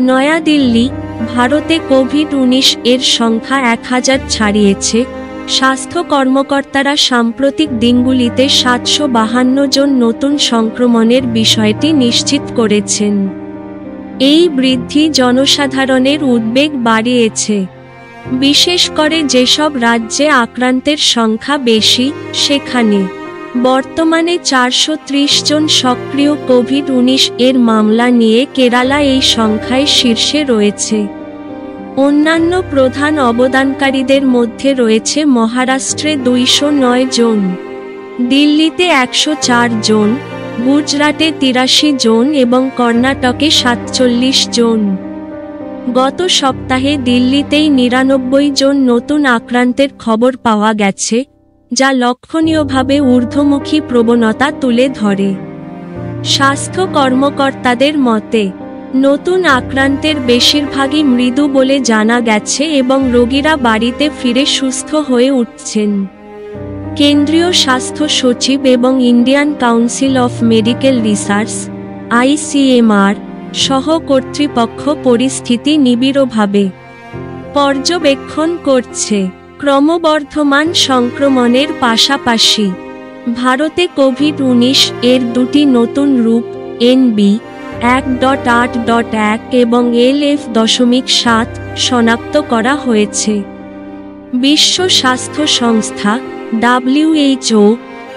নয়াদিল্লি, ভারতে কোভিড-19 এর সংখ্যা 1000 ছাড়িয়েছে। স্বাস্থ্য কর্মকর্তারা সাম্প্রতিক দিনগুলিতে 752 জন নতুন সংক্রমণের বিষয়টি নিশ্চিত করেছেন। এই বৃদ্ধি জনসাধারণের উদ্বেগ বাড়িয়েছে। বিশেষ করে যেসব রাজ্যে আক্রান্তের সংখ্যা বেশি, সেখানে বর্তমানে 430 জন সক্রিয় কোভিড-19 এর মামলা নিয়ে কেরালা এই সংখ্যায় শীর্ষে রয়েছে। অন্যান্য প্রধান অবদানকারীদের মধ্যে রয়েছে মহারাষ্ট্রে 209 জন, দিল্লিতে 104 জন, গুজরাটে 83 জন এবং কর্ণাটকে 47 জন। গত সপ্তাহে দিল্লিতেই 99 জন নতুন আক্রান্তের খবর পাওয়া গেছে, যা লক্ষণীয়ভাবে ঊর্ধ্বমুখী প্রবণতা তুলে ধরে। স্বাস্থ্য কর্মকর্তাদের মতে, নতুন আক্রান্তের বেশিরভাগই মৃদু বলে জানা গেছে এবং রোগীরা বাড়িতে ফিরে সুস্থ হয়ে উঠছেন। কেন্দ্রীয় স্বাস্থ্য সচিব এবং Indian council of medical research (ICMR) সহ কর্তৃপক্ষ পরিস্থিতি নিবিড়ভাবে পর্যবেক্ষণ করছে। ক্রমবর্ধমান সংক্রমণের পাশাপাশি ভারতে কোভিড-19 এর দুটি নতুন রূপ NB.1.8.1 এবং LF.7 শনাক্ত করা হয়েছে। বিশ্ব স্বাস্থ্য সংস্থা WHO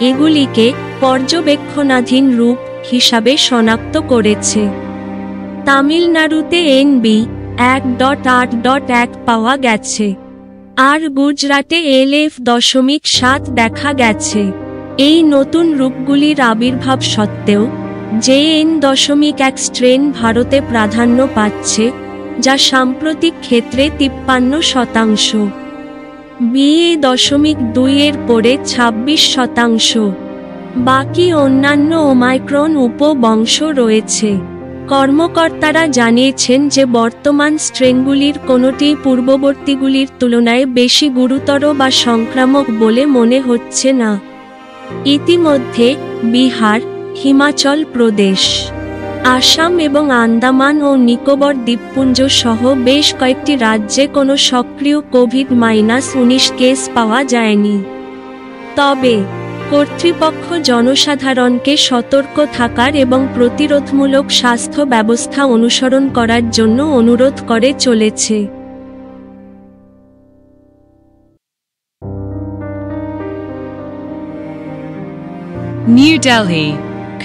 এগুলিকে পর্যবেক্ষণাধীন রূপ হিসাবে শনাক্ত করেছে। তামিলনাড়ুতে NB.1.8.1 পাওয়া গেছে, আর গুজরাটে LF.7 দেখা গেছে। এই নতুন রূপগুলির আবির্ভাব সত্ত্বেও, JN.1 স্ট্রেন ভারতে প্রাধান্য পাচ্ছে, যা সাম্প্রতিক ক্ষেত্রে 53%। BA.2 এর পরে 26%। বাকি অন্যান্য ওমাইক্রন উপবংশ রয়েছে। কর্মকর্তারা জানিয়েছেন যে বর্তমান স্ট্রেনগুলির কোনোটিই পূর্ববর্তীগুলির তুলনায় বেশি গুরুতর বা সংক্রামক বলে মনে হচ্ছে না। ইতিমধ্যে বিহার, হিমাচল প্রদেশ, আসাম এবং আন্দামান ও নিকোবর দ্বীপপুঞ্জ সহ বেশ কয়েকটি রাজ্যে কোনো সক্রিয় কোভিড-19 কেস পাওয়া যায়নি। তবে কর্তৃপক্ষ জনসাধারণকে সতর্ক থাকার এবং প্রতিরোধমূলক স্বাস্থ্য ব্যবস্থা অনুসরণ করার জন্য অনুরোধ করে চলেছে। New Delhi.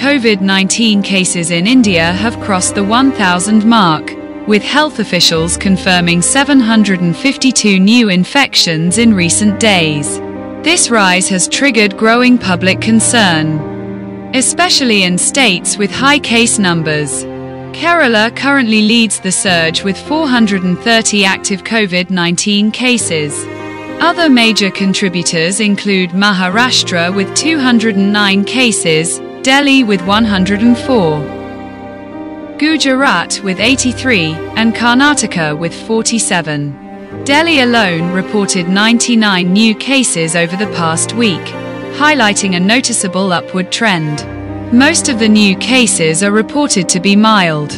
COVID-19 cases in India have crossed the 1,000 mark, with health officials confirming 752 new infections in recent days. This rise has triggered growing public concern, especially in states with high case numbers. Kerala currently leads the surge with 430 active COVID-19 cases. Other major contributors include Maharashtra with 209 cases, Delhi with 104, Gujarat with 83, and Karnataka with 47. Delhi alone reported 99 new cases over the past week, highlighting a noticeable upward trend. Most of the new cases are reported to be mild,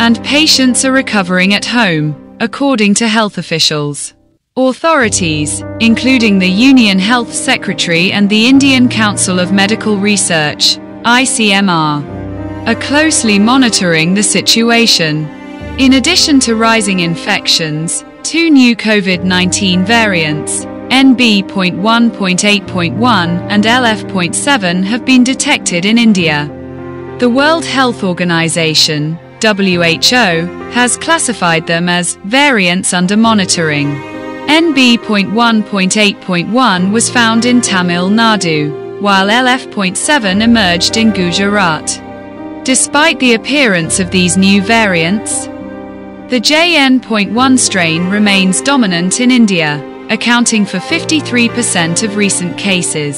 and patients are recovering at home, according to health officials. Authorities, including the Union Health Secretary and the Indian Council of Medical Research (ICMR), are closely monitoring the situation. In addition to rising infections, two new COVID-19 variants, NB.1.8.1 and LF.7, have been detected in India. The World Health Organization (WHO) has classified them as variants under monitoring. NB.1.8.1 was found in Tamil Nadu, while LF.7 emerged in Gujarat. Despite the appearance of these new variants, the JN.1 strain remains dominant in India, accounting for 53% of recent cases.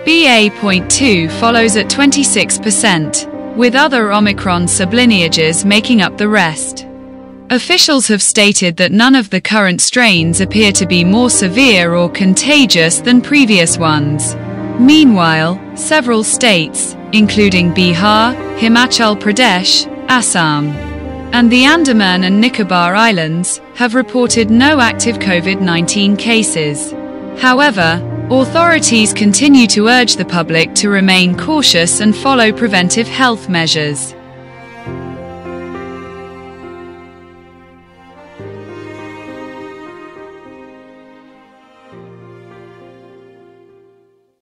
BA.2 follows at 26%, with other Omicron sublineages making up the rest. Officials have stated that none of the current strains appear to be more severe or contagious than previous ones. Meanwhile, several states, including Bihar, Himachal Pradesh, Assam, and the Andaman and Nicobar Islands have reported no active COVID-19 cases. However, authorities continue to urge the public to remain cautious and follow preventive health measures.